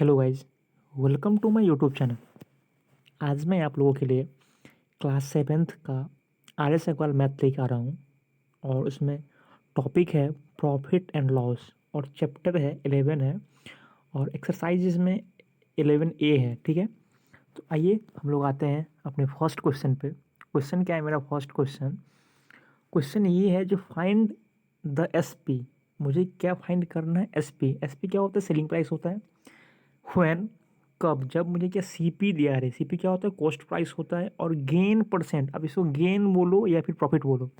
Hello guys, welcome to my YouTube channel. आज मैं आप लोगों के लिए क्लास सेवेंथ का आर एस अग्रवाल मैथ लेके आ रहा हूँ और उसमें टॉपिक है प्रॉफिट एंड लॉस और चैप्टर है 11 है और एक्सरसाइज इसमें 11A है। ठीक है, तो आइए हम लोग आते हैं अपने फर्स्ट क्वेश्चन पे। क्वेश्चन क्या है मेरा फर्स्ट क्वेश्चन? क्वेश्चन ये है जो फाइंड द एस पी। मुझे क्या फाइंड करना है? S P. एस पी क्या होता है? सेलिंग प्राइस होता है। व्हेन, कब? जब मुझे क्या सीपी दिया है। सीपी क्या होता है? कॉस्ट प्राइस होता है। और गेन परसेंट, अब इसको गेन बोलो या फिर प्रॉफिट बोलो,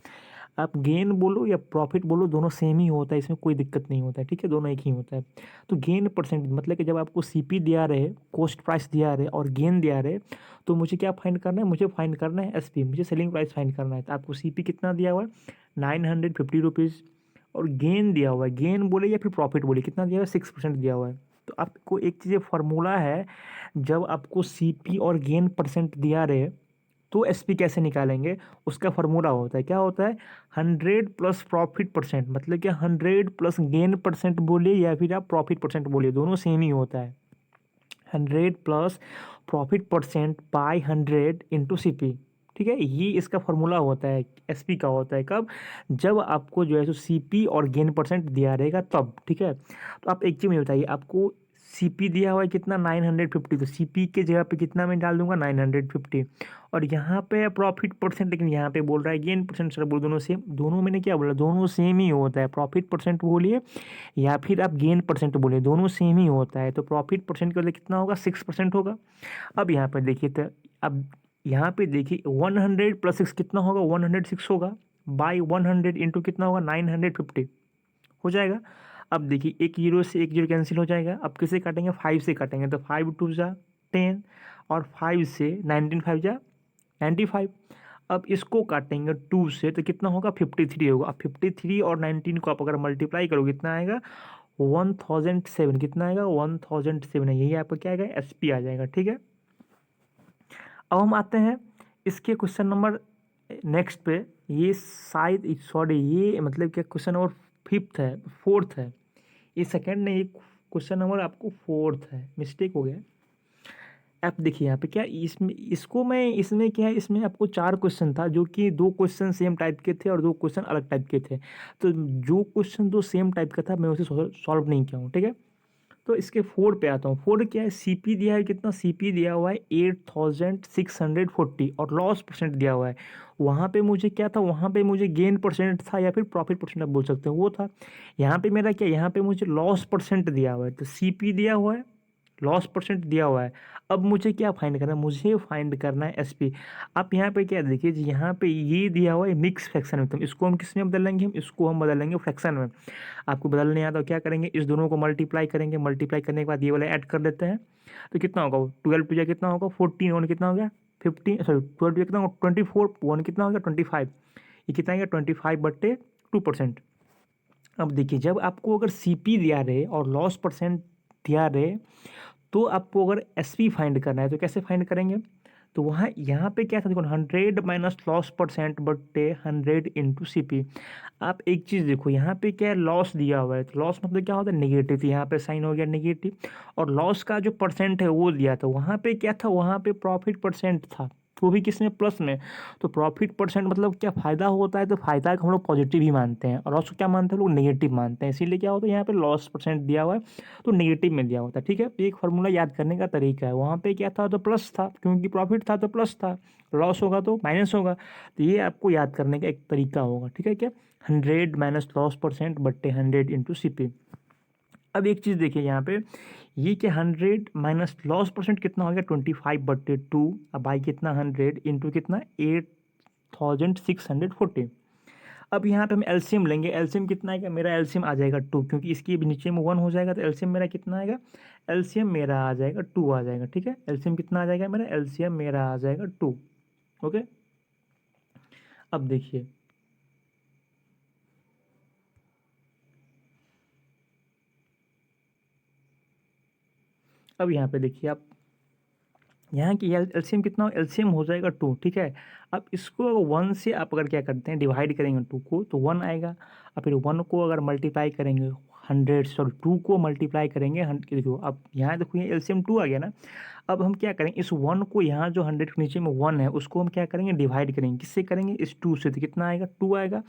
आप गेन बोलो या प्रॉफिट बोलो, दोनों सेम ही होता है, इसमें कोई दिक्कत नहीं होता है। ठीक है, दोनों एक ही होता है। तो गेन परसेंट मतलब कि जब आपको सीपी दिया रहे, कॉस्ट प्राइस दिया रहे और गेन दिया रहे, तो मुझे क्या फाइंड करना है? मुझे फाइंड करना है एसपी, मुझे सेलिंग प्राइस फाइंड करना है। तो आपको सीपी कितना दिया हुआ है? 950 रुपीज़। और गेन दिया हुआ है, गेन बोले या फिर प्रॉफिट बोले, कितना दिया हुआ है? 6% दिया हुआ है। तो आपको एक चीज़ फार्मूला है, जब आपको सीपी और गेन परसेंट दिया रहे तो एसपी कैसे निकालेंगे, उसका फार्मूला होता है। क्या होता है? 100 प्लस प्रॉफिट परसेंट, मतलब कि 100 प्लस गेन परसेंट बोलिए या फिर आप प्रॉफिट परसेंट बोलिए, दोनों सेम ही होता है। 100 plus profit percent by 100 into CP. ठीक है, ये इसका फॉर्मूला होता है, एसपी का होता है। कब? जब आपको जो है सो सीपी और गेन परसेंट दिया रहेगा तब। ठीक है, तो आप एक चीज़ मुझे बताइए, आपको सीपी दिया हुआ है कितना? 950। तो सीपी के जगह पे कितना मैं डाल दूंगा? 950। और यहाँ पे प्रॉफिट परसेंट, लेकिन यहाँ पे बोल रहा है गेन परसेंट। सर बोल दोनों सेम, दोनों मैंने क्या बोला? दोनों सेम ही होता है। प्रॉफिट परसेंट बोलिए या फिर आप गेन परसेंट बोलिए, दोनों सेम ही होता है। तो प्रॉफिट परसेंट के लिए कितना होगा? 6% होगा। अब यहाँ पर देखिए, तो अब यहाँ पे देखिए 100 प्लस 6 कितना होगा? 106 होगा। बाई 100 इंटू कितना होगा? 950 हो जाएगा। अब देखिए एक जीरो से एक जीरो कैंसिल हो जाएगा। अब किसे काटेंगे? 5 से काटेंगे। तो 5 टू जा 10 और 5 से 19 5 जा 95। अब इसको काटेंगे 2 से तो कितना होगा? 53 होगा। अब 53 और 19 को आप अगर मल्टीप्लाई करोगे कितना आएगा? 1007। कितना आएगा? 1007 है। यही आपका क्या आएगा? एस पी आ जाएगा। ठीक है, अब हम आते हैं इसके क्वेश्चन नंबर नेक्स्ट पे। ये शायद सॉरी, ये मतलब क्या क्वेश्चन नंबर फिफ्थ है, फोर्थ है। ये सेकंड नहीं, क्वेश्चन नंबर आपको फोर्थ है, मिस्टेक हो गया। आप देखिए यहाँ पे क्या, इसमें इसको मैं, इसमें क्या है, इसमें आपको 4 क्वेश्चन था, जो कि 2 क्वेश्चन सेम टाइप के थे और 2 क्वेश्चन अलग टाइप के थे। तो जो क्वेश्चन 2 सेम टाइप का था मैं उसे सॉल्व नहीं किया हूँ। ठीक है, तो इसके 4 पे आता हूँ। 4 क्या है? सीपी दिया है कितना? सीपी दिया हुआ है 8640 और लॉस परसेंट दिया हुआ है। वहाँ पे मुझे क्या था? वहाँ पे मुझे गेन परसेंट था या फिर प्रॉफिट परसेंट आप बोल सकते हो, वो था। यहाँ पे मेरा क्या? यहाँ पे मुझे लॉस परसेंट दिया हुआ है। तो सीपी दिया हुआ है, लॉस परसेंट दिया हुआ है। अब मुझे क्या फाइंड करना है? मुझे फाइंड करना है एसपी। आप यहाँ पे क्या देखिए जी, यहाँ पे ये दिया हुआ है मिक्स फ्रैक्शन में, तो इसको हम किस में बदलेंगे? हम इसको हम बदलेंगे फ्रैक्शन में। आपको बदलने नहीं आता तो क्या करेंगे? इस दोनों को मल्टीप्लाई करेंगे। मल्टीप्लाई करने के बाद ये वाला ऐड कर देते हैं। तो कितना होगा? 12 टू कितना होगा? 14। वन कितना हो गया? 15। सॉरी 12 टू कितना होगा? 24। वन कितना हो गया? 25। ये कितना आएगा? 25/2%। अब देखिए, जब आपको अगर सीपी दिया रहे और लॉस परसेंट दिया रहे, तो आपको अगर एसपी फाइंड करना है तो कैसे फाइंड करेंगे? तो वहाँ यहाँ पे क्या था? देखो 100 माइनस लॉस परसेंट बट्टे 100 इंटू सी पी। आप एक चीज़ देखो, यहाँ पे क्या है? लॉस दिया हुआ है, तो लॉस मतलब क्या होता है? नेगेटिव। तो यहाँ पे साइन हो गया नेगेटिव। और लॉस का जो परसेंट है वो दिया था। वहाँ पे क्या था? वहाँ पे प्रॉफिट परसेंट था, वो भी किसमें? प्लस में। तो प्रॉफिट परसेंट मतलब क्या फ़ायदा होता है? तो फ़ायदा को हम लोग पॉजिटिव ही मानते हैं और लॉस को क्या मानते हैं लोग? नेगेटिव मानते हैं। इसीलिए क्या होता है? यहाँ पे लॉस परसेंट दिया हुआ है तो नेगेटिव में दिया होता है। ठीक है, तो एक फार्मूला याद करने का तरीका है। वहाँ पे क्या था? तो प्लस था, क्योंकि प्रॉफिट था तो प्लस था, लॉस होगा तो माइनस होगा। तो ये आपको याद करने का एक तरीका होगा। ठीक है, क्या? 100 माइनस लॉस परसेंट बट्टे 100 इंटू सी पी। अब एक चीज़ देखिए यहाँ पे, ये क्या? 100 माइनस लॉस परसेंट कितना हो गया? 25/2। अब बाई कितना? 100 इंटू कितना? 8640। अब यहाँ पे हम एलसीएम लेंगे। एलसीएम कितना आएगा? मेरा एलसीएम आ जाएगा 2, क्योंकि इसके भी नीचे में 1 हो जाएगा। तो एलसीएम मेरा कितना आएगा? एलसीएम मेरा आ जाएगा 2 आ जाएगा। ठीक है, एलसीएम कितना आ जाएगा मेरा? एलसीएम मेरा आ जाएगा 2। ओके, अब देखिए, अब यहाँ पे देखिए आप, यहाँ की एलसीएम कितना हो? एलसीएम हो जाएगा 2। ठीक है, अब इसको 1 से आप अगर क्या करते हैं, डिवाइड करेंगे 2 को, तो 1 आएगा। और फिर 1 को अगर मल्टीप्लाई करेंगे 100, सॉरी 2 को मल्टीप्लाई करेंगे देखो अब यहाँ देखो ये एलसीएम 2 आ गया ना। अब हम क्या करेंगे, इस 1 को यहाँ जो 100 के नीचे में 1 है उसको हम क्या करेंगे, डिवाइड करेंगे। किससे करेंगे, इस 2 से। तो कितना आएगा, 2 आएगा।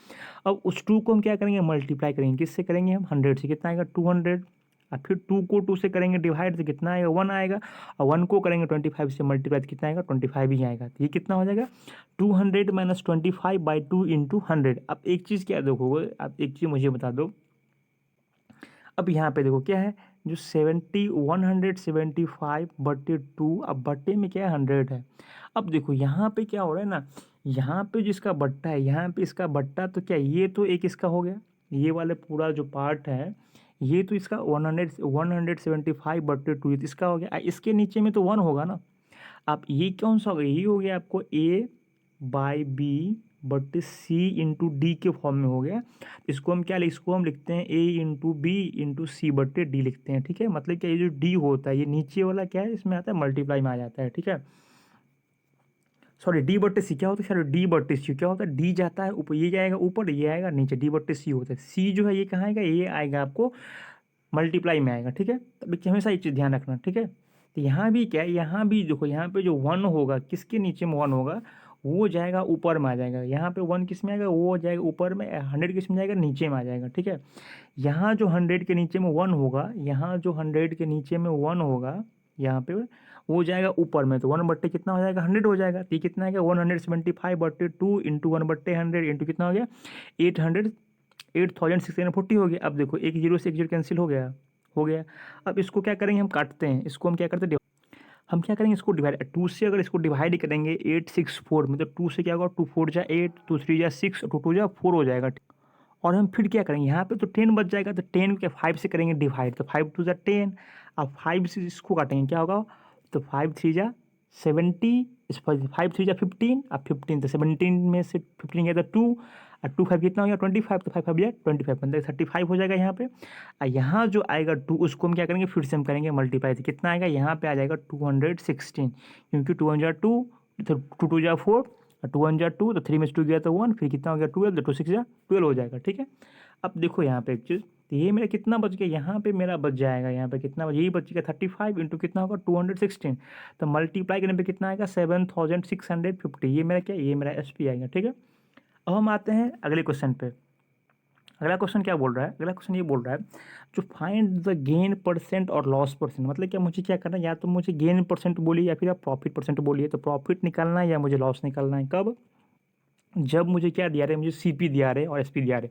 अब उस 2 को हम क्या करेंगे, मल्टीप्लाई करेंगे। किससे करेंगे हम, 100 से। कितना आएगा, 200। और फिर 2 को 2 से करेंगे डिवाइड, तो कितना आएगा, 1 आएगा। और 1 को करेंगे 25 से मल्टीप्लाई, तो कितना आएगा, 25 ही आएगा। तो ये कितना हो जाएगा, 200 माइनस 25/2 इंटू 100। अब एक चीज़ क्या देखोगे, अब एक चीज़ मुझे बता दो। अब यहाँ पे देखो क्या है, जो 175/2, अब बट्टे में क्या है, 100 है। अब देखो यहाँ पे क्या हो रहा है ना, यहाँ पे जिसका बट्टा है, यहाँ पे इसका बट्टा, तो क्या ये तो एक इसका हो गया, ये वाले पूरा जो पार्ट है ये तो इसका 175/2 इसका हो गया। इसके नीचे में तो 1 होगा ना। आप ये कौन सा हो गया, ये हो गया आपको A/B/C/D के फॉर्म में हो गया। इसको हम क्या इसको हम लिखते हैं A/B/C/D लिखते हैं। ठीक है, मतलब क्या, ये जो D होता है ये नीचे वाला क्या है, इसमें आता है मल्टीप्लाई में आ जाता है। ठीक है, सॉरी D/C क्या होता है, सॉरी D/C क्या होता है, D जाता है ऊपर, ये जाएगा ऊपर, ये आएगा नीचे, D/C होता है। C जो है ये कहाँ आएगा, ये आएगा आपको मल्टीप्लाई में आएगा। ठीक है, तब हमेशा एक चीज़ ध्यान रखना। ठीक है, तो यहाँ भी क्या है, यहाँ भी देखो, यहाँ पे जो 1 होगा, किसके नीचे में 1 होगा, वो जाएगा ऊपर में आ जाएगा। यहाँ पे 1 किस में आएगा, वो जाएगा ऊपर में, 100 किस में जाएगा, नीचे में आ जाएगा। ठीक है, यहाँ जो 100 के नीचे में 1 होगा, यहाँ जो 100 के नीचे में 1 होगा, यहाँ पे वो जाएगा ऊपर में, तो 1 बट्टे कितना हो जाएगा, 100 हो जाएगा। तो ये कितना आएगा, 175/2 इंटू 1/100 इंटू कितना हो गया, 800, 8640 हो गया। अब देखो एक जीरो से एक जीरो कैंसिल हो गया, हो गया। अब इसको क्या करेंगे, हम काटते हैं, इसको हम क्या करते हैं, हम क्या करेंगे, इसको डिवाइड, 2 से अगर इसको डिवाइड करेंगे 864, मतलब 2 से क्या होगा, 2 4 जा 8, 2 3 जा 6, 2 2 जा 4 हो जाएगा। और हम फिर क्या करेंगे, यहाँ पे तो 10 बच जाएगा, तो 10 को क्या 5 से करेंगे डिवाइड, तो 5 2 जा 10। अब 5 से इसको काटेंगे, क्या होगा, तो 5 3 जा 70, इस 5 3 जा 15, अब 15 तो 17 में से 15 गया तो 2, और 2 5 कितना हो गया, 25, तो 5 5 या 25, मतलब 35 हो जाएगा यहाँ पे। और यहाँ जो आएगा 2, उसको हम क्या करेंगे, फिर से हम करेंगे मल्टीप्लाई, तो कितना आएगा, यहाँ पे आ जाएगा 216, क्योंकि 2 1 जा 2, तो 2 2 जा 4, और 2 1 जा 2, तो 3 में से 2 गया तो 1, फिर कितना हो गया 12, तो 2 6 जा 12 हो जाएगा। ठीक है, अब देखो यहाँ पे एक चीज़, तो ये मेरा कितना बच गया, यहाँ पे मेरा बच जाएगा, यहाँ पे कितना यही बच गया, 35 इंटू कितना होगा, 216, तो मल्टीप्लाई करने पे कितना आएगा, 7650। ये मेरा क्या, ये मेरा SP आएगा। ठीक है, अब हम आते हैं अगले क्वेश्चन पे। अगला क्वेश्चन क्या बोल रहा है, अगला क्वेश्चन ये बोल रहा है, जो फाइंड द गेन परसेंट और लॉस परसेंट, मतलब क्या मुझे क्या करना है, या तो मुझे गेन परसेंट बोलिए या फिर आप प्रॉफिट परसेंट बोलिए। तो प्रॉफिट निकालना है या मुझे लॉस निकालना है, कब, जब मुझे क्या दिया रहे, मुझे CP दिया रहे और SP दिया रहे।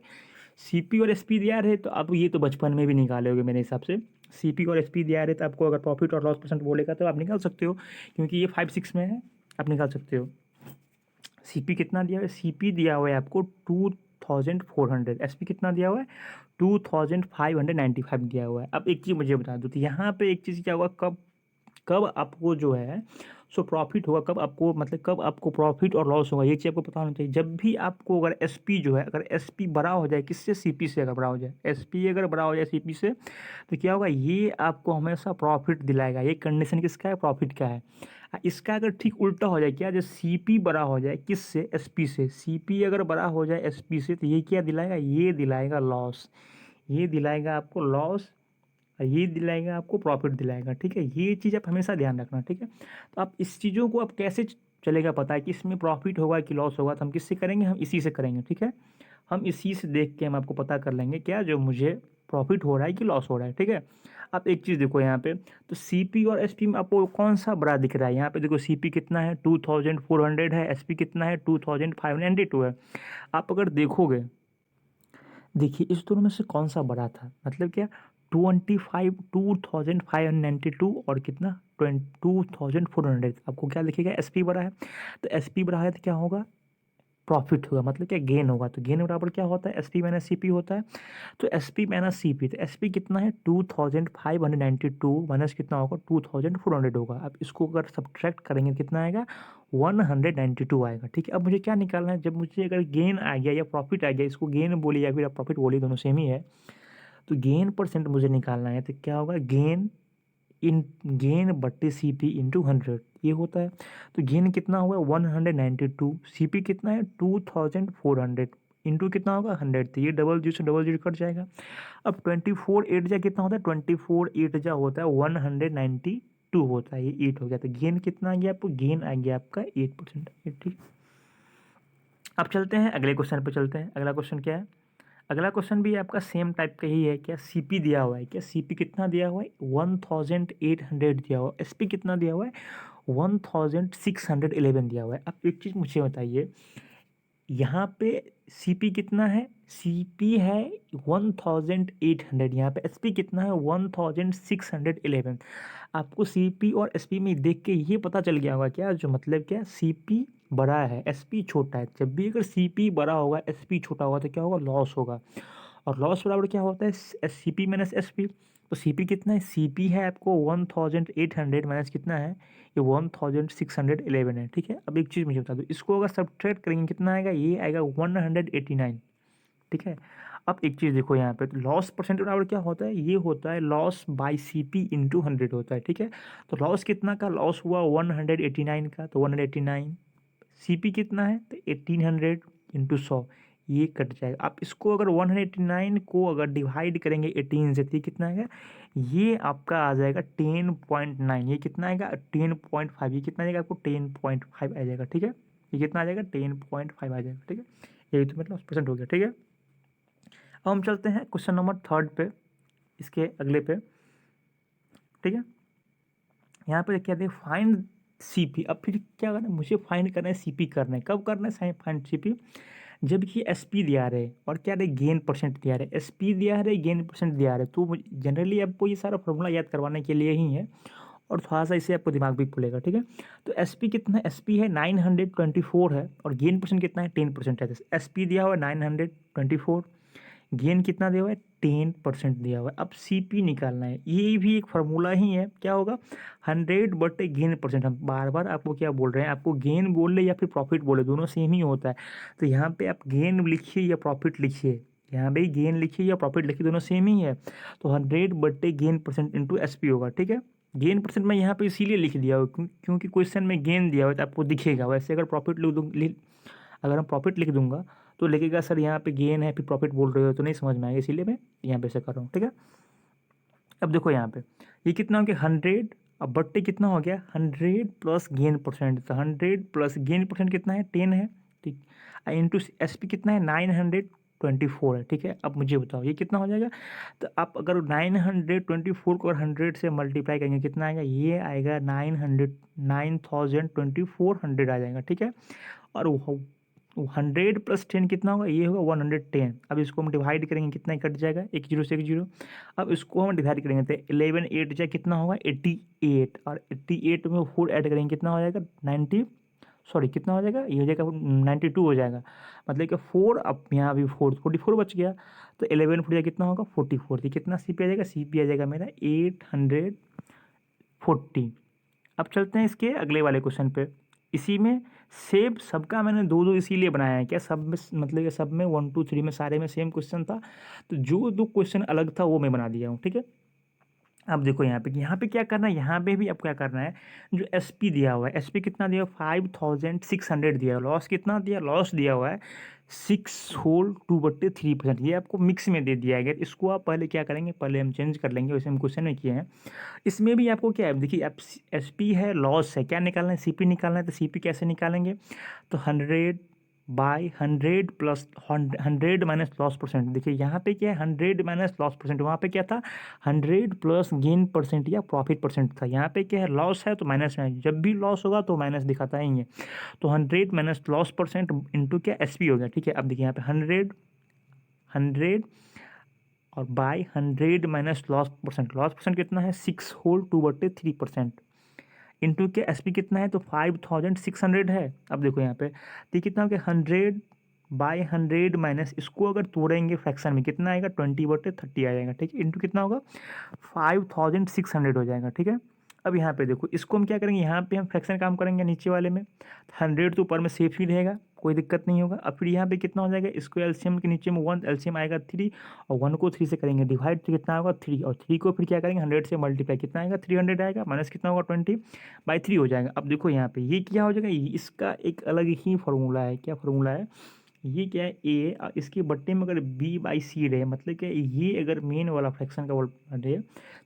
CP और SP दिया रहे तो आप ये तो बचपन में भी निकालोगे मेरे हिसाब से। CP और SP दिया रहे तो आपको अगर प्रॉफिट और लॉस परसेंट बोलेगा तो आप निकाल सकते हो, क्योंकि ये 5 6 में है, आप निकाल सकते हो। CP कितना दिया हुआ है, CP दिया हुआ है आपको 2400, SP कितना दिया हुआ है, 2595 दिया हुआ है। अब एक चीज़ मुझे बता दो, तो यहाँ पे एक चीज़ क्या हुआ, कब कब आपको जो है सो प्रॉफिट होगा, कब आपको, मतलब कब आपको प्रॉफिट और लॉस होगा, ये चीज़ आपको पता होना चाहिए। जब भी आपको अगर SP जो है, अगर SP बड़ा हो जाए किससे, CP से, अगर बड़ा हो जाए SP, अगर बड़ा हो जाए CP से, तो क्या होगा, ये आपको हमेशा प्रॉफिट दिलाएगा। ये कंडीशन किसका है, प्रॉफिट का है। इसका अगर ठीक उल्टा हो जाए, क्या, जब CP बड़ा हो जाए किससे, SP से, CP अगर बड़ा हो जाए SP से, तो ये क्या दिलाएगा, ये दिलाएगा लॉस, ये दिलाएगा आपको लॉस, ये दिलाएगा आपको प्रॉफिट दिलाएगा। ठीक है, ये चीज़ आप हमेशा ध्यान रखना। ठीक है, तो आप इस चीज़ों को आप कैसे चलेगा पता है कि इसमें प्रॉफिट होगा कि लॉस होगा, तो हम किससे करेंगे, हम इसी से करेंगे। ठीक है, हम इसी से देख के हम आपको पता कर लेंगे क्या, जो मुझे प्रॉफिट हो रहा है कि लॉस हो रहा है। ठीक है, आप एक चीज़ देखो यहाँ पे, तो CP और SP में आपको कौन सा बड़ा दिख रहा है, यहाँ पे देखो CP कितना है, 2400 है, SP कितना है, 2592 है। आप अगर देखोगे, देखिए इस दोनों में से कौन सा बड़ा था, मतलब क्या, 2592 और कितना 2400, आपको क्या लिखेगा, SP बड़ा है। तो SP बड़ा है तो क्या होगा, प्रॉफिट होगा, मतलब क्या, गेन होगा। तो गेन बराबर क्या होता है, SP माइनस CP होता है। तो SP माइनस CP, तो SP कितना है, 2592 माइनस कितना होगा, 2400 होगा। अब इसको अगर सब्ट्रैक्ट करेंगे कितना आएगा, 192 आएगा। ठीक है, अब मुझे क्या निकालना है, जब मुझे अगर गेन आ गया या प्रॉफिट आ गया, इसको गेन बोलिए या फिर आप प्रॉफिट बोलिए, दोनों सेम ही है। तो गेन परसेंट मुझे निकालना है, तो क्या होगा, गेन बट्टे CP इंटू 100 ये होता है। तो गेन कितना हुआ, 192, CP कितना है, 2400, इंटू कितना होगा 100, तो ये डबल जीरो से डबल जीरो कट जाएगा। अब 24 8 जा कितना होता है, 24 8 जा होता है 192 होता है, ये 8 हो गया। तो गेन कितना आ गया आपको, गेन आ गया आपका 8%। ठीक। अब चलते हैं अगले क्वेश्चन पे चलते हैं। अगला क्वेश्चन क्या है, अगला क्वेश्चन भी आपका सेम टाइप का ही है। क्या सीपी दिया हुआ है, क्या सीपी कितना दिया हुआ है 1800 दिया हुआ है, एसपी कितना दिया हुआ है 1611 दिया हुआ है। अब एक चीज़ मुझे बताइए, यहाँ पे सीपी कितना है, सीपी है 1800, यहाँ पे एसपी कितना है 1611। आपको सीपी और एसपी में देख के ये पता चल गया होगा क्या, जो मतलब क्या, सीपी बड़ा है एसपी छोटा है। जब भी अगर सीपी बड़ा होगा एसपी छोटा होगा तो क्या होगा, लॉस होगा। और लॉस बराबर क्या होता है, C P minus S P. तो सी पी कितना है, सी पी है आपको 1800 माइनस कितना है, ये 1611 है। ठीक है। अब एक चीज़ मुझे बता दो, इसको अगर सब्ट्रैक्ट करेंगे कितना आएगा, ये आएगा 189। ठीक है। अब एक चीज़ देखो यहाँ पे, तो लॉस परसेंट बराबर क्या होता है, ये होता है loss by C P into 100 होता है। ठीक है। तो लॉस कितना का लॉस हुआ 189 का, तो 189। सी पी कितना है, तो 1800 इंटू 100, ये कट जाएगा। आप इसको अगर 189 को अगर डिवाइड करेंगे 18 से, तो ये कितना आएगा, ये आपका आ जाएगा 10.9। ये कितना आएगा 10.5। ये कितना आएगा आपको 10.5 आ जाएगा। ठीक है। ये कितना आ जाएगा 10.5 आ जाएगा। ठीक है। यही तो मतलब परसेंट हो गया। ठीक है। अब हम चलते हैं क्वेश्चन नंबर 3 पे, इसके अगले पे। ठीक है। यहाँ पे क्या है, फाइंड सीपी। अब फिर क्या करना है, मुझे फाइंड करना है सीपी। करना है कब करना है फाइंड सीपी, जब कि एसपी दिया रहे और क्या रहे, गेन परसेंट दिया रहे। एसपी दिया रहे, गेन परसेंट दिया रहे, तो जनरली आपको ये सारा फॉर्मूला याद करवाने के लिए ही है, और थोड़ा सा इससे आपको दिमाग भी खुलेगा। ठीक है। तो एसपी कितना है, एसपी है 924 है, और गेन परसेंट कितना है 10% है। एसपी दिया हुआ है 924, गेन कितना दिया हुआ है 10% दिया हुआ है। अब सीपी निकालना है, ये भी एक फार्मूला ही है। क्या होगा, 100 बटे गेन परसेंट। हम बार बार आपको क्या बोल रहे हैं, आपको गेन बोल रहे या फिर प्रॉफिट बोले, दोनों सेम ही होता है। तो यहाँ पे आप गेन लिखिए या प्रॉफिट लिखिए, यहाँ पे गेन लिखिए या प्रॉफिट लिखिए, दोनों सेम ही है। तो 100 बटे gain percent into S P होगा। ठीक है। गेन परसेंट मैं यहाँ पे इसीलिए लिख दिया हो क्योंकि क्वेश्चन में गेन दिया हुआ है तो आपको दिखेगा। वैसे अगर प्रॉफिट लिख दूँ, अगर हम प्रॉफिट लिख दूंगा तो लिखेगा सर यहाँ पे गेन है फिर प्रॉफिट बोल रहे हो, तो नहीं समझ में आएगा, इसीलिए मैं यहाँ पे से कर रहा हूँ। ठीक है। अब देखो यहाँ पे ये कितना हो गया 100, अब बट्टे कितना हो गया 100 प्लस गेन परसेंट। तो 100 प्लस गेन परसेंट कितना है 10 है। ठीक। इंटू एस पी कितना है 924 है। ठीक है। अब मुझे बताओ ये कितना हो जाएगा, तो आप अगर 924 को अगर 100 से मल्टीप्लाई करेंगे कितना आएगा, ये आएगा 9,2400 आ जाएगा। ठीक है। और 100 प्लस 10 कितना होगा, ये होगा 110। अब इसको हम डिवाइड करेंगे कितना कट जाएगा, एक जीरो से एक जीरो। अब इसको हम डिवाइड करेंगे तो 11 8 जाए कितना होगा 88, और 88 में 4 ऐड करेंगे कितना हो जाएगा 90, सॉरी कितना हो जाएगा, ये हो जाएगा 92 हो जाएगा। मतलब कि 4, अब यहाँ भी 44 बच गया। तो 11 4 कितना होगा 44। तो कितना सी पी आ जाएगा, सी पी आ जाएगा मेरा 840। अब चलते हैं इसके अगले वाले क्वेश्चन पे। इसी में सेम सबका मैंने दो दो इसीलिए बनाया है, क्या सब में मतलब कि सब में 1 2 3 में सारे में सेम क्वेश्चन था, तो जो दो क्वेश्चन अलग था वो मैं बना दिया हूँ। ठीक है। अब देखो यहाँ पे क्या करना है, यहाँ पे भी आपको क्या करना है, जो एसपी दिया हुआ है, एसपी कितना दिया हुआ है 5600 दिया हुआ है। लॉस कितना दिया, लॉस दिया हुआ है 6/2/3%। ये आपको मिक्स में दे दिया है। इसको आप पहले क्या करेंगे, पहले हम चेंज कर लेंगे, वैसे हम क्वेश्चन में किए हैं। इसमें भी आपको क्या है, देखिए आप एस पी है, लॉस है, क्या निकालना है सी पी निकालना है। तो सी पी कैसे निकालेंगे, तो 100/100 प्लस 100 माइनस लॉस परसेंट। देखिए यहाँ पे क्या है 100 माइनस लॉस परसेंट, वहाँ पे क्या था 100 प्लस गेन परसेंट या प्रॉफिट परसेंट था। यहाँ पे क्या है लॉस है तो माइनस में, जब भी लॉस होगा तो माइनस दिखाता ही है। तो 100 माइनस लॉस परसेंट इंटू क्या एस पी हो गया। ठीक है। अब देखिए यहाँ पे 100 और by 100 minus loss percent, loss percent कितना है 6/2/3%। इंटू के एस पी कितना है, तो 5600 है। अब देखो यहाँ पे तो ये कितना हो गया 100/100 माइनस, इसको अगर तोड़ेंगे फ्रैक्शन में कितना आएगा 20/30 आ जाएगा। ठीक है। इंटू कितना होगा 5600 हो जाएगा। ठीक है। अब यहाँ पे देखो इसको हम क्या करेंगे, यहाँ पे हम फ्रैक्शन काम करेंगे नीचे वाले में, 100 तो ऊपर में सेफ ही रहेगा, कोई दिक्कत नहीं होगा। अब फिर यहाँ पे कितना हो जाएगा, इसको एलसीएम के नीचे में 1, एलसीएम आएगा 3, और 1 को 3 से करेंगे डिवाइड, तो कितना होगा 3, और 3 को फिर क्या करेंगे 100 से मल्टीप्लाई, कितना आएगा 300 आएगा, माइनस कितना होगा 20/3 हो जाएगा। अब देखो यहाँ पे ये क्या हो जाएगा, इसका एक अलग ही फार्मूला है। क्या फार्मूला है, ये क्या है ए, इसके बट्टे में अगर बी बाई सी रहे, मतलब क्या ये अगर मेन वाला फ्रैक्शन का रहे,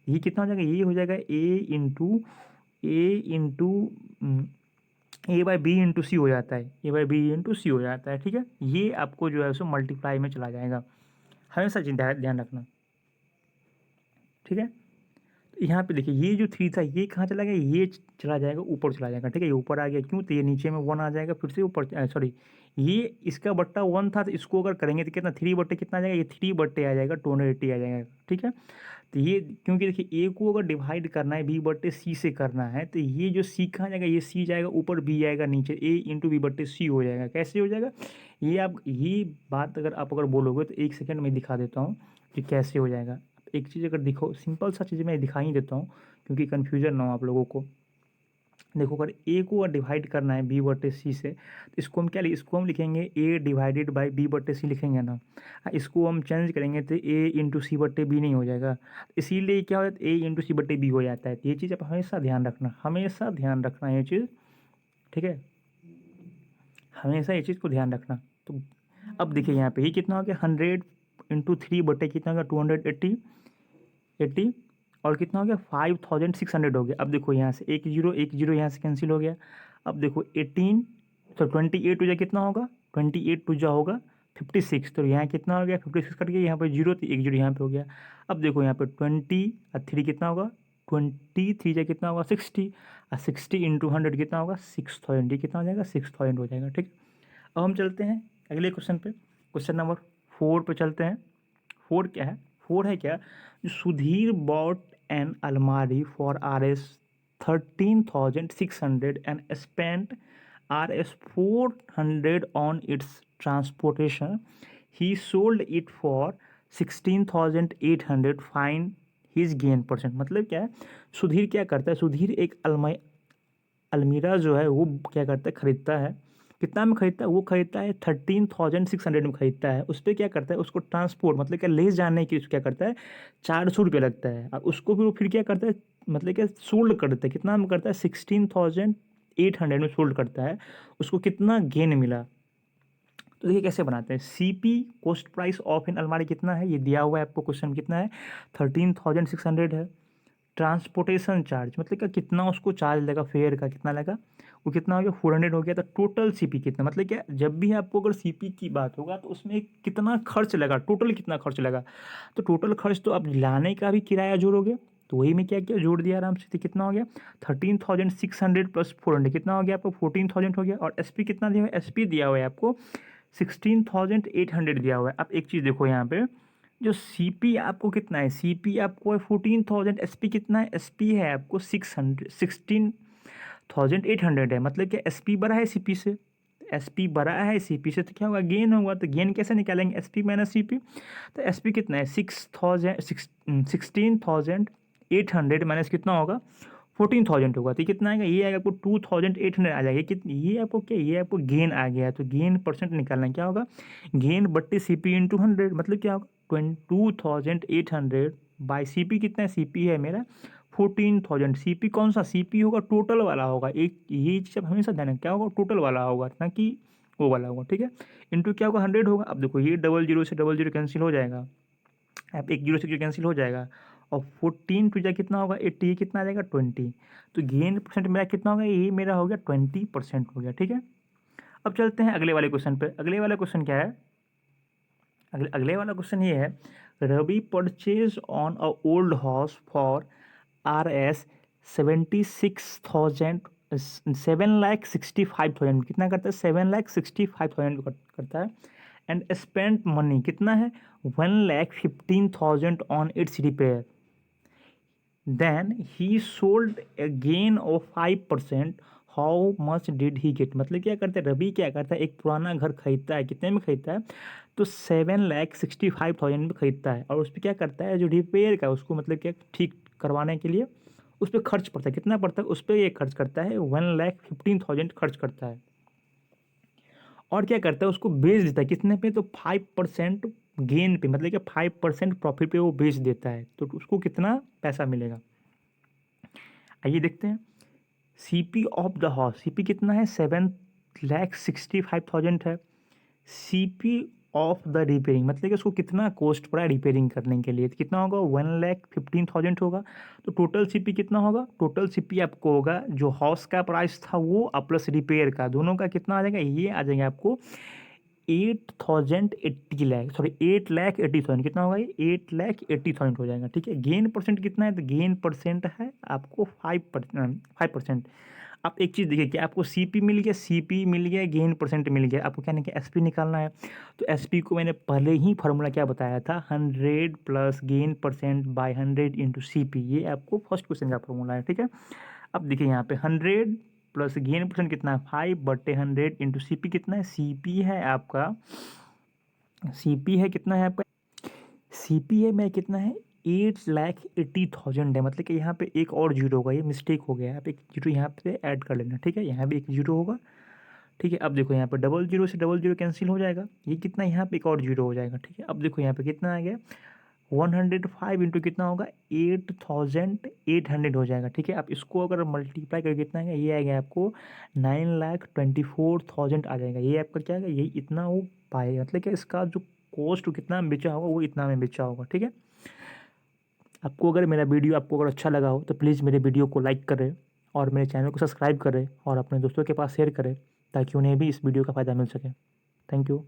ये कितना हो जाएगा, ये हो जाएगा A into A by B into C हो जाता है, A by B into C हो जाता है। ठीक है, ये आपको जो है सो मल्टीप्लाई में चला जाएगा, हमेशा ध्यान रखना। ठीक है, तो यहाँ पे देखिए ये जो थ्री था ये कहाँ चला गया, ये चला जाएगा ऊपर चला जाएगा। ठीक है, ये ऊपर आ गया क्यों, तो ये नीचे में वन आ जाएगा, फिर से ऊपर, सॉरी ये इसका बट्टा वन था, तो इसको अगर करेंगे तो कितना, थ्री बट्टे कितना आ जाएगा, ये थ्री बट्टे आ जाएगा, 280 आ जाएगा। ठीक है, तो ये क्योंकि देखिए ए को अगर डिवाइड करना है बी बट्टे सी से करना है, तो ये जो सी कहाँ जाएगा, ये सी जाएगा ऊपर, बी आएगा नीचे, ए इंटू बी बट्टे सी हो जाएगा। कैसे हो जाएगा ये, आप ये बात अगर आप अगर बोलोगे तो एक सेकेंड में दिखा देता हूँ कि कैसे हो जाएगा। एक चीज़ अगर दिखो, सिंपल सा चीज़ मैं दिखा ही देता हूँ क्योंकि कन्फ्यूजन ना हो आप लोगों को। देखो अगर ए को अगर डिवाइड करना है बी बटे सी से, तो इसको हम क्या इसको हम लिखेंगे ए डिवाइडेड बाई बी बटे सी लिखेंगे ना। इसको हम चेंज करेंगे तो ए इंटू सी बटे बी नहीं हो जाएगा, इसीलिए क्या हो जाता है, ए इंटू सी बटे बी हो जाता है। तो ये चीज़ आप हमेशा ध्यान रखना, हमेशा ध्यान रखना ये चीज़। ठीक है, हमेशा ये चीज़ को ध्यान रखना। तो अब देखिए यहाँ पे ये कितना हो गया, 100 इंटू 3 बटे कितना हो गया, 280 और कितना हो गया, 5600 हो गया। अब देखो यहाँ से एक जीरो यहाँ से कैंसिल हो गया। अब देखो 18 तो 28 टू जा कितना होगा, 28 टू जा होगा 56, तो यहाँ कितना हो गया, 56 कट गया, यहाँ पर जीरो, तो एक जीरो यहाँ पे हो गया। अब देखो यहाँ पे 20 और 3 कितना होगा, 23 जा कितना होगा 60, और 60 इंटू 100 कितना होगा 6000, ये कितना हो जाएगा 6000 हो जाएगा। ठीक, अब हम चलते हैं अगले क्वेश्चन पे, क्वेश्चन नंबर 4 पे चलते हैं। 4 क्या है, 4 है क्या, सुधीर बॉट एन अलमारी for Rs 13,600 and spent Rs 400 on it's transportation, he sold it for 16,800, fine his gain percent. मतलब क्या है, सुधीर क्या करता है, सुधीर एक अलमीरा जो है वो क्या करता है, खरीदता है। कितना में खरीदता है, वो खरीदता है 13,600 में खरीदता है। उस पर क्या करता है, उसको ट्रांसपोर्ट मतलब क्या ले जाने के लिए क्या करता है, 400 रुपये लगता है। और उसको भी वो फिर क्या करता है, मतलब क्या सोल्ड करता है, कितना में करता है 16,800 में सोल्ड करता है। उसको कितना गेन मिला, तो देखिए कैसे बनाते हैं। सीपी कॉस्ट प्राइस ऑफ इन अलमारी कितना है, ये दिया हुआ है आपको क्वेश्चन, कितना है 13,600 है। ट्रांसपोर्टेशन चार्ज मतलब क्या, कितना उसको चार्ज लगा, फेयर का कितना लगा, वो कितना हो गया 400 हो गया। तो टोटल सीपी कितना, मतलब क्या जब भी आपको अगर सीपी की बात होगा तो उसमें कितना खर्च लगा, टोटल कितना खर्च लगा, तो टोटल खर्च तो अब लाने का भी किराया जोड़ोगे, तो वही में क्या किया, जोड़ दिया आराम से। तो कितना हो गया 13,600 प्लस 400 कितना हो गया आपको 14,000 हो गया। और एसपी कितना दिया हुआ है, एसपी दिया हुआ है आपको 16,800 दिया हुआ है। अब एक चीज़ देखो यहाँ पे, जो सीपी आपको कितना है, सीपी आपको है 14,000, एसपी कितना है, एसपी है आपको 16,800 है। मतलब कि एसपी बड़ा है सीपी से, एसपी बड़ा है सीपी से, तो क्या होगा गेन होगा। तो गेन कैसे निकालेंगे, एसपी माइनस सीपी। तो एसपी कितना है 16,800 माइनस कितना होगा 14,000 होगा, तो ये कितना आएगा, ये आएगा आपको 2,800 आ जाएगा। कितनी, ये आपको क्या, ये आपको गेन आ गया। तो गेन परसेंट निकालना क्या होगा, गेन बट्टे सी पी इंटू 100, मतलब क्या होगा 2,800 बाई सी पी, कितना है सी पी है मेरा 14,000। सी पी कौन सा सी पी होगा, टोटल वाला होगा। एक ये चीज़ आप हमेशा ध्यान, क्या होगा टोटल वाला होगा, ना कि वो वाला होगा। ठीक है, इंटू क्या होगा 100 होगा। अब देखो ये डबल जीरो से डबल जीरो कैंसिल हो जाएगा, अब एक जीरो से जीरो कैंसिल हो जाएगा, और 14 टू जा कितना होगा 80, ये कितना आ जाएगा 20। तो गेन परसेंट मेरा कितना होगा, ये मेरा हो गया 20% हो गया। ठीक है, अब चलते हैं अगले वाले क्वेश्चन पे। अगले वाला क्वेश्चन क्या है, अगले वाला क्वेश्चन ये है, Ravi purchase on a old house for Rs 76,000, 7,65,000, कितना करता है 7,65,000 करता है। एंड स्पेंट मनी कितना है 1,15,000 on its repair, then he sold again of 5%, how much did he get. मतलब क्या करता है, रवि क्या करता है, एक पुराना घर खरीदता है, कितने में खरीदता है, तो 7,65,000 में खरीदता है। और उस पर क्या करता है, जो रिपेयर का उसको मतलब क्या ठीक करवाने के लिए उस पर खर्च पड़ता है, कितना पड़ता है उस पर, ये खर्च करता है 1,15,000 खर्च करता है। और क्या करता है, उसको बेच देता है कितने पे, तो 5% गेन पे, मतलब कि 5% प्रॉफिट पे वो बेच देता है। तो उसको कितना पैसा मिलेगा, आइए देखते हैं। CP of the house, CP कितना है 7,65,000 है। CP ऑफ द रिपेयरिंग, मतलब कि उसको कितना कॉस्ट पड़ा रिपेयरिंग करने के लिए, तो कितना होगा 1,15,000 होगा। तो टोटल CP कितना होगा, टोटल CP आपको होगा जो हाउस का प्राइस था वो प्लस रिपेयर का, दोनों का कितना आ जाएगा, ये आ जाएगा आपको 8,80,000, सॉरी 8,80,000, कितना होगा ये 8,80,000 हो जाएगा। ठीक है, गेन परसेंट कितना है, तो गेन परसेंट है आपको 5%। आप एक चीज़ देखिए कि आपको CP मिल गया, CP मिल गया, गेन परसेंट मिल गया, आपको क्या नहीं कि SP निकालना है। तो SP को मैंने पहले ही फार्मूला क्या बताया था, 100 plus gain percent by 100 into CP, ये आपको फर्स्ट क्वेश्चन का फार्मूला है। ठीक है, अब देखिए यहाँ पे 100 प्लस गेन परसेंट कितना है 5/100 इंटू CP कितना है, CP है आपका, CP है कितना है आपका, CP है मैं कितना है 8,80,000 है, मतलब कि यहाँ पे एक और जीरो होगा, ये मिस्टेक हो गया है, आप एक जीरो यहाँ पे ऐड कर लेना। ठीक है, यहाँ भी एक जीरो होगा। ठीक है, अब देखो यहाँ पे डबल जीरो से डबल जीरो कैंसिल हो जाएगा, ये कितना यहाँ पे एक और जीरो हो जाएगा। ठीक है, अब देखो यहाँ पे कितना आ गया 105 इंटू कितना होगा 8,800 हो जाएगा। ठीक है, आप इसको अगर मल्टीप्लाई करके कितना आएगा, ये आएगा आपको 9,24,000 आ जाएगा। ये आपका क्या है, ये इतना वो पाएगा, मतलब कि इसका जो कॉस्ट कितना में बेचा होगा वो इतना में बेचा होगा। ठीक है, आपको अगर मेरा वीडियो आपको अगर अच्छा लगा हो तो प्लीज़ मेरे वीडियो को लाइक करें और मेरे चैनल को सब्सक्राइब करें और अपने दोस्तों के पास शेयर करें ताकि उन्हें भी इस वीडियो का फ़ायदा मिल सके। Thank you.